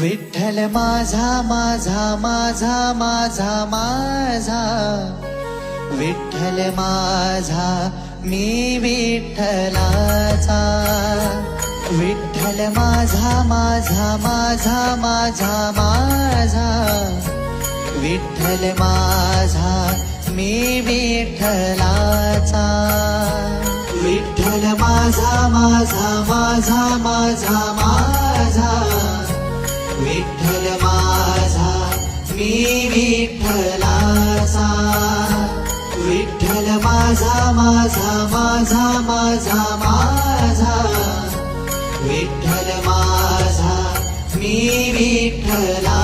विठ्ठल माझा माझा माझा माझा माझा विठ्ठल माझा मी विठ्ठलाचा विठ्ठल माझा माझा माझा माझा माझा विठ्ठल माझा मी विठ्ठलाचा विठ्ठल माझा माझा माझा माझा माझा विठ्ठल माझा मी विठ्ठलाचा विठ्ठल माझा माझा माझा माझा माझा विठ्ठल माझा मी विठ्ठला